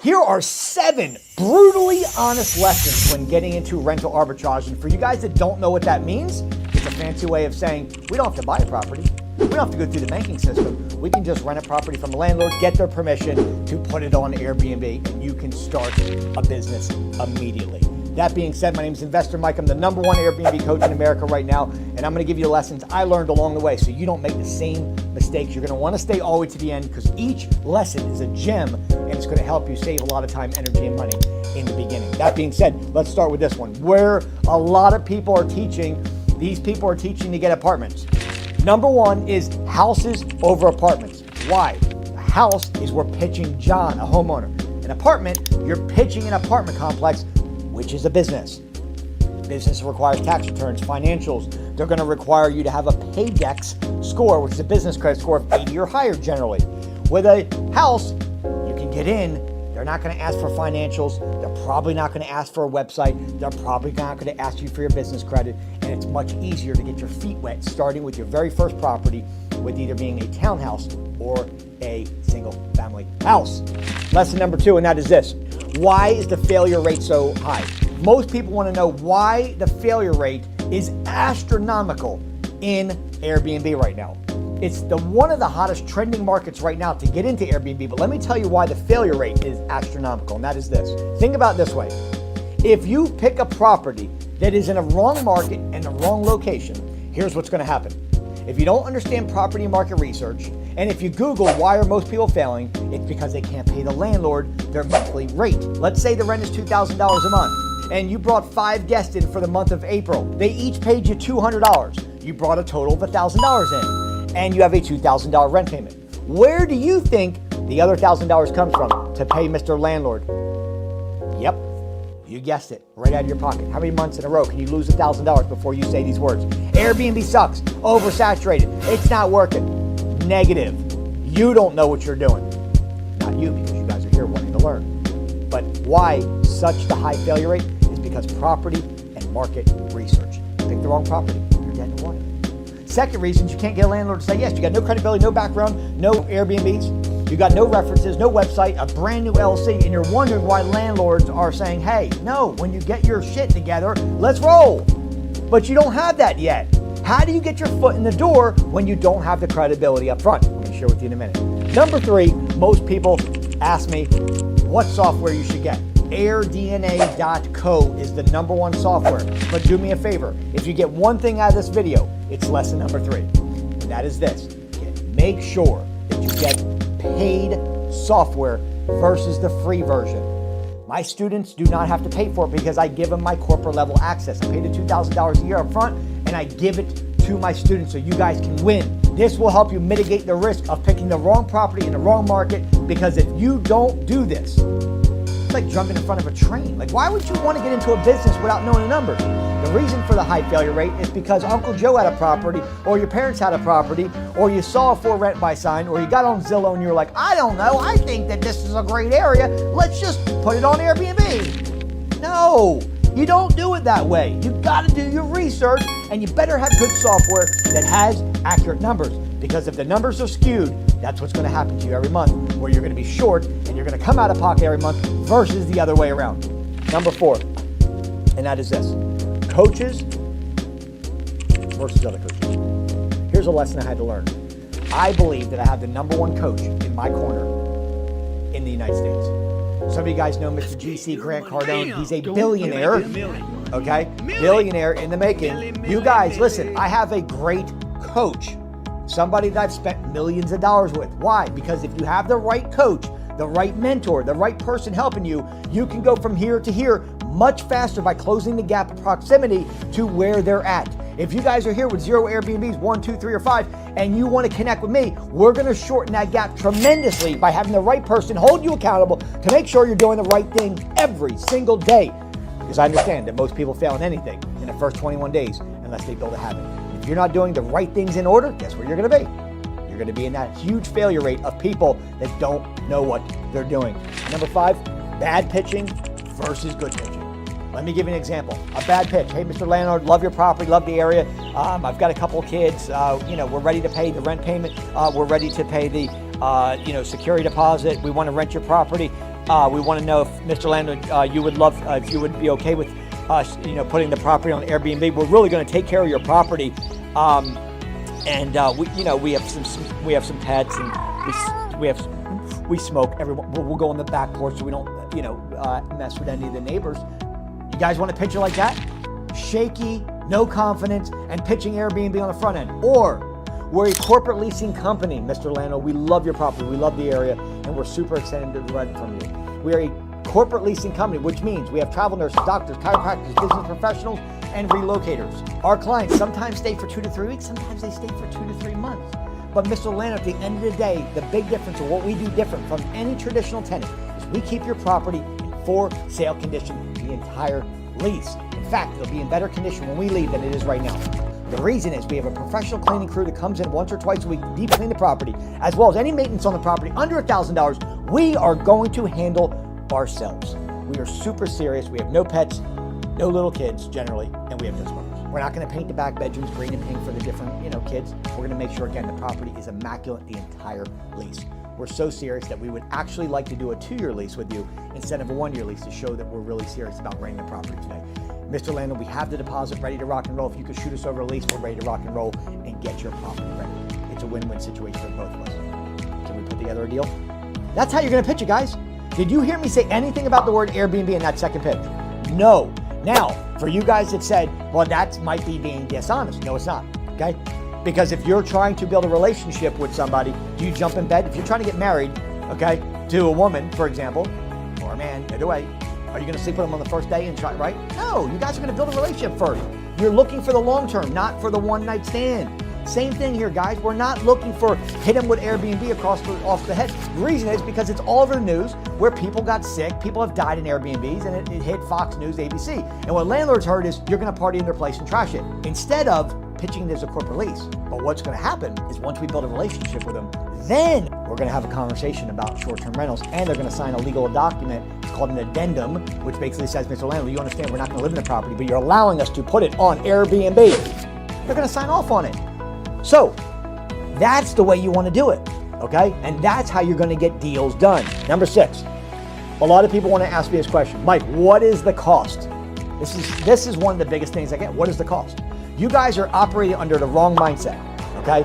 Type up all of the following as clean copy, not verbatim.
Here are 7 brutally honest lessons when getting into rental arbitrage. And for you guys that don't know what that means, it's a fancy way of saying we don't have to buy a property. We don't have to go through the banking system. We can just rent a property from a landlord, get their permission to put it on Airbnb, and you can start a business immediately. That being said, my name is Investor Mike. I'm the #1 Airbnb coach in America right now, and I'm going to give you the lessons I learned along the way so you don't make the same mistakes. You're going to want to stay all the way to the end because each lesson is a gem, and it's going to help you save a lot of time, energy, and money in the beginning. That being said, let's start with this one, where a lot of people are teaching. These people are teaching to get apartments. #1 is houses over apartments. Why? A house is we're pitching John, a homeowner. An apartment, you're pitching an apartment complex, which is a business. Business requires tax returns, financials. They're going to require you to have a Paydex score, which is a business credit score of 80 or higher generally. With a house, you can get in. They're not going to ask for financials. They're probably not going to ask for a website. They're probably not going to ask you for your business credit. And it's much easier to get your feet wet starting with your very first property with either being a townhouse or a single family house. Lesson #2, and that is this. Why is the failure rate so high? Most people want to know why the failure rate is astronomical in Airbnb right now. It's one of the hottest trending markets right now to get into Airbnb, but let me tell you why the failure rate is astronomical, and that is this. Think about it this way. If you pick a property that is in a wrong market and a wrong location, here's what's going to happen. If you don't understand property market research, and if you Google why are most people failing, it's because they can't pay the landlord their monthly rate. Let's say the rent is $2,000 a month, and you brought 5 guests in for the month of April. They each paid you $200. You brought a total of $1,000 in, and you have a $2,000 rent payment. Where do you think the other $1,000 comes from to pay Mr. Landlord? Yep, you guessed it, right out of your pocket. How many months in a row can you lose $1,000 before you say these words? Airbnb sucks, oversaturated, it's not working. Negative. You don't know what you're doing. Not you, because you guys are here wanting to learn. But why such the high failure rate is because property and market research. Pick the wrong property, you're dead in the water. Second reason you can't get a landlord to say yes. You got no credibility, no background, no Airbnbs. You got no references, no website, a brand new LLC, and you're wondering why landlords are saying, hey, no, when you get your shit together, let's roll. But you don't have that yet. How do you get your foot in the door when you don't have the credibility up front? I'm going to share with you in a minute. #3, most people ask me what software you should get. AirDNA.co is the #1 software. But do me a favor. If you get one thing out of this video, it's lesson #3. And that is this. Make sure that you get paid software versus the free version. My students do not have to pay for it because I give them my corporate level access. I pay the $2,000 a year up front and I give it to my students so you guys can win. This will help you mitigate the risk of picking the wrong property in the wrong market, because if you don't do this, it's like jumping in front of a train. Like, why would you want to get into a business without knowing the numbers? The reason for the high failure rate is because Uncle Joe had a property, or your parents had a property, or you saw a for rent by sign, or you got on Zillow and you're like, I don't know, I think that this is a great area. Let's just put it on Airbnb. No, you don't do it that way. You got to do your research, and you better have good software that has accurate numbers, because if the numbers are skewed, that's what's going to happen to you every month, where you're going to be short and you're going to come out of pocket every month versus the other way around. #4, and that is this. Coaches versus other coaches. Here's a lesson I had to learn. I believe that I have the #1 coach in my corner in the United States. Some of you guys know Mr. GC Grant Cardone. He's a billionaire, okay? Billionaire in the making. You guys, listen, I have a great coach, somebody that I've spent millions of dollars with. Why? Because if you have the right coach, the right mentor, the right person helping you, you can go from here to here much faster by closing the gap of proximity to where they're at. If you guys are here with 0 Airbnbs, 1, 2, 3, or 5, and you want to connect with me, we're going to shorten that gap tremendously by having the right person hold you accountable to make sure you're doing the right thing every single day. Because I understand that most people fail in anything in the first 21 days unless they build a habit. If you're not doing the right things in order, guess where you're going to be? You're going to be in that huge failure rate of people that don't know what they're doing. #5, bad pitching versus good pitching. Let me give you an example. A bad pitch. Hey, Mr. Landlord, love your property, love the area. I've got a couple of kids. We're ready to pay the rent payment. We're ready to pay the security deposit. We want to rent your property. We want to know if Mr. Landlord, you would love, if you would be okay with us, putting the property on Airbnb. We're really going to take care of your property. We have some pets, and we smoke. We'll go on the back porch so we don't, mess with any of the neighbors. You guys want a picture like that? Shaky, no confidence, and pitching Airbnb on the front end. Or we're a corporate leasing company, Mr. Landlord. We love your property. We love the area, and we're super excited to rent from you. We are a corporate leasing company, which means we have travel nurses, doctors, chiropractors, business professionals, and relocators. Our clients sometimes stay for 2 to 3 weeks. Sometimes they stay for 2 to 3 months. But Mr. Landlord, at the end of the day, the big difference, or what we do different from any traditional tenant, is we keep your property in for sale condition the entire lease. In fact, it'll be in better condition when we leave than it is right now. The reason is we have a professional cleaning crew that comes in once or twice a week to deep clean the property, as well as any maintenance on the property under $1,000, we are going to handle ourselves. We are super serious. We have no pets, no little kids generally, and we have no smokers. We're not going to paint the back bedrooms green and pink for the different, kids. We're going to make sure, again, the property is immaculate the entire lease. We're so serious that we would actually like to do a 2-year lease with you instead of a 1-year lease to show that we're really serious about renting the property today. Mr. Landlord, we have the deposit ready to rock and roll. If you could shoot us over a lease, we're ready to rock and roll and get your property ready. It's a win-win situation for both of us. Can we put together a deal? That's how you're going to pitch it, guys. Did you hear me say anything about the word Airbnb in that second pitch? No. Now, for you guys that said, well, that might be being dishonest. No, it's not, okay? Because if you're trying to build a relationship with somebody, do you jump in bed? If you're trying to get married, okay, to a woman, for example, or a man, either way, are you going to sleep with them on the first day and try, right? No, you guys are going to build a relationship first. You're looking for the long term, not for the one night stand. Same thing here, guys. We're not looking for hit them with Airbnb off the head. The reason is because it's all over the news where people got sick, people have died in Airbnbs, and it hit Fox News, ABC. And what landlords heard is you're going to party in their place and trash it instead of pitching it as a corporate lease. But what's going to happen is once we build a relationship with them, then we're going to have a conversation about short-term rentals, and they're going to sign a legal document. It's called an addendum, which basically says, Mr. Landlord, you understand we're not going to live in the property, but you're allowing us to put it on Airbnb. They're going to sign off on it. So that's the way you want to do it, okay? And that's how you're going to get deals done. Number 6, a lot of people want to ask me this question. Mike, what is the cost? This is one of the biggest things I get. What is the cost? You guys are operating under the wrong mindset, okay?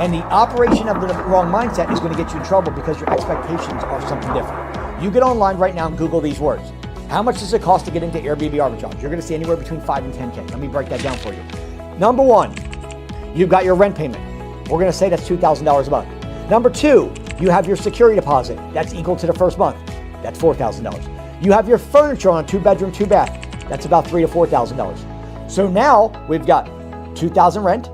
And the operation of the wrong mindset is going to get you in trouble because your expectations are something different. You get online right now and Google these words. How much does it cost to get into Airbnb arbitrage? You're going to see anywhere between 5 and 10K. Let me break that down for you. Number 1, you've got your rent payment. We're going to say that's $2,000 a month. Number 2, you have your security deposit. That's equal to the first month. That's $4,000. You have your furniture on a 2-bedroom, 2-bath. That's about $3,000 to $4,000. So now we've got $2,000 rent,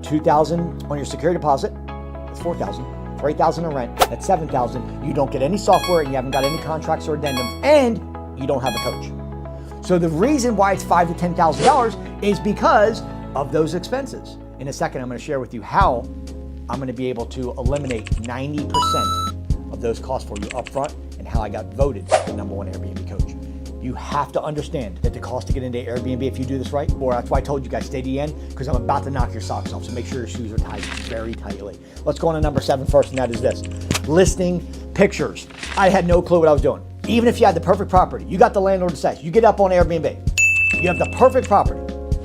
$2,000 on your security deposit. That's $4,000. $3,000 in rent. That's $7,000. You don't get any software, and you haven't got any contracts or addendums, and you don't have a coach. So the reason why it's $5,000 to $10,000 is because of those expenses. In a second, I'm going to share with you how I'm going to be able to eliminate 90% of those costs for you up front, and how I got voted the #1 Airbnb coach. You have to understand that the cost to get into Airbnb, if you do this right, or that's why I told you guys stay to the end, because I'm about to knock your socks off. So make sure your shoes are tied very tightly. Let's go on to number 7 first, and that is this: listing pictures. I had no clue what I was doing. Even if you had the perfect property, you got the landlord to say, you get up on Airbnb, you have the perfect property.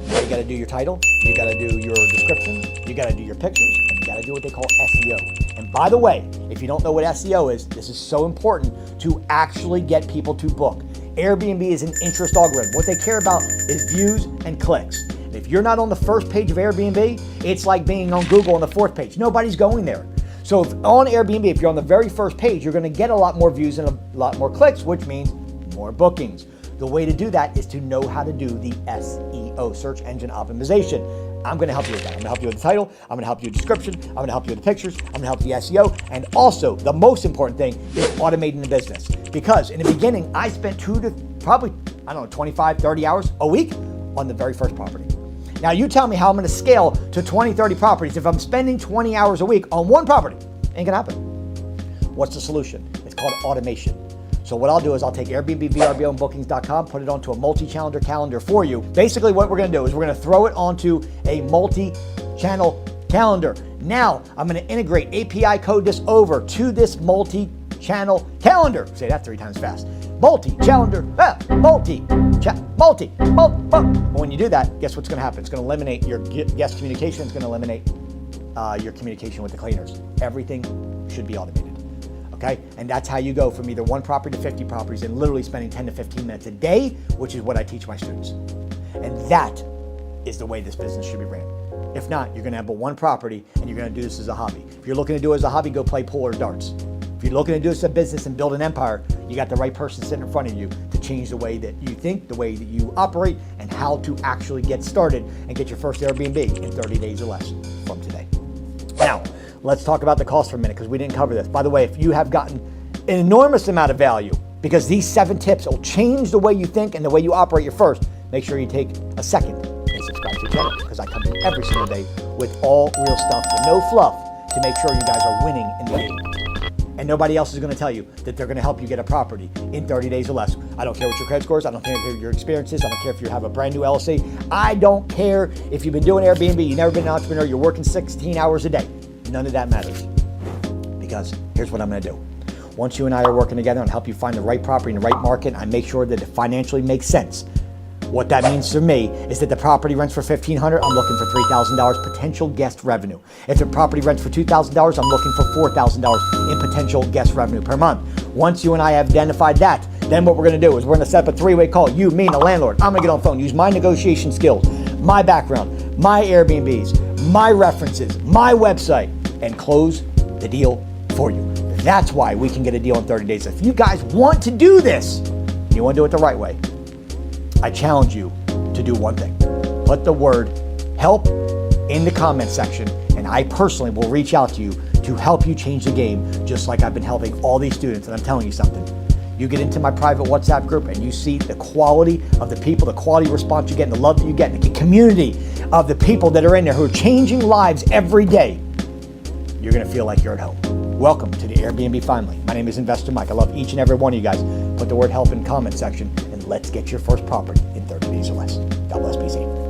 Now you got to do your title, you got to do your description, you got to do your pictures, and you got to do what they call SEO. And by the way, if you don't know what SEO is, this is so important to actually get people to book. Airbnb is an interest algorithm. What they care about is views and clicks. And if you're not on the first page of Airbnb, it's like being on Google on the 4th page. Nobody's going there. So if on Airbnb, if you're on the very first page, you're going to get a lot more views and a lot more clicks, which means more bookings. The way to do that is to know how to do the SEO, search engine optimization. I'm going to help you with that. I'm going to help you with the title. I'm going to help you with the description. I'm going to help you with the pictures. I'm going to help you with the SEO. And also, the most important thing is automating the business. Because in the beginning, I spent 25, 30 hours a week on the very first property. Now, you tell me how I'm going to scale to 20, 30 properties if I'm spending 20 hours a week on one property. Ain't going to happen. What's the solution? It's called automation. So what I'll do is I'll take Airbnb, vrbo, and bookings.com, put it onto a multi-channel calendar for you. Basically what we're going to do is we're going to throw it onto a multi-channel calendar. Now I'm going to integrate API code this over to this multi-channel multi-channel calendar. Say that 3 times fast. Multi-calendar, multi. When you do that, guess what's going to happen? It's going to eliminate your guest communication. It's going to eliminate your communication with the cleaners. Everything should be automated. Okay? And that's how you go from either 1 property to 50 properties and literally spending 10 to 15 minutes a day, which is what I teach my students. And that is the way this business should be ran. If not, you're going to have but 1 property and you're going to do this as a hobby. If you're looking to do it as a hobby, go play pool or darts. If you're looking to do this as a business and build an empire, you got the right person sitting in front of you to change the way that you think, the way that you operate, and how to actually get started and get your first Airbnb in 30 days or less from today. Now, let's talk about the cost for a minute because we didn't cover this. By the way, if you have gotten an enormous amount of value because these 7 tips will change the way you think and the way you operate your first, make sure you take a second and subscribe to the channel because I come to you every single day with all real stuff, with no fluff, to make sure you guys are winning in the game. And nobody else is going to tell you that they're going to help you get a property in 30 days or less. I don't care what your credit score is. I don't care what your experience is. I don't care if you have a brand new LLC. I don't care if you've been doing Airbnb, you've never been an entrepreneur, you're working 16 hours a day. None of that matters. Because here's what I'm going to do. Once you and I are working together and help you find the right property in the right market, I make sure that it financially makes sense. What that means for me is that the property rents for $1,500, I'm looking for $3,000 potential guest revenue. If the property rents for $2,000, I'm looking for $4,000 in potential guest revenue per month. Once you and I have identified that, then what we're going to do is we're going to set up a 3-way call. You, me, and the landlord. I'm going to get on the phone, use my negotiation skills, my background, my Airbnbs, my references, my website, and close the deal for you. That's why we can get a deal in 30 days. If you guys want to do this, and you want to do it the right way, I challenge you to do one thing. Put the word help in the comment section, and I personally will reach out to you to help you change the game, just like I've been helping all these students. And I'm telling you something. You get into my private WhatsApp group and you see the quality of the people, the quality response you get, and the love that you get, and the community of the people that are in there who are changing lives every day. You're going to feel like you're at home. Welcome to the Airbnb family. My name is Investor Mike. I love each and every one of you guys. Put the word help in the comment section and let's get your first property in 30 days or less. God bless, be safe.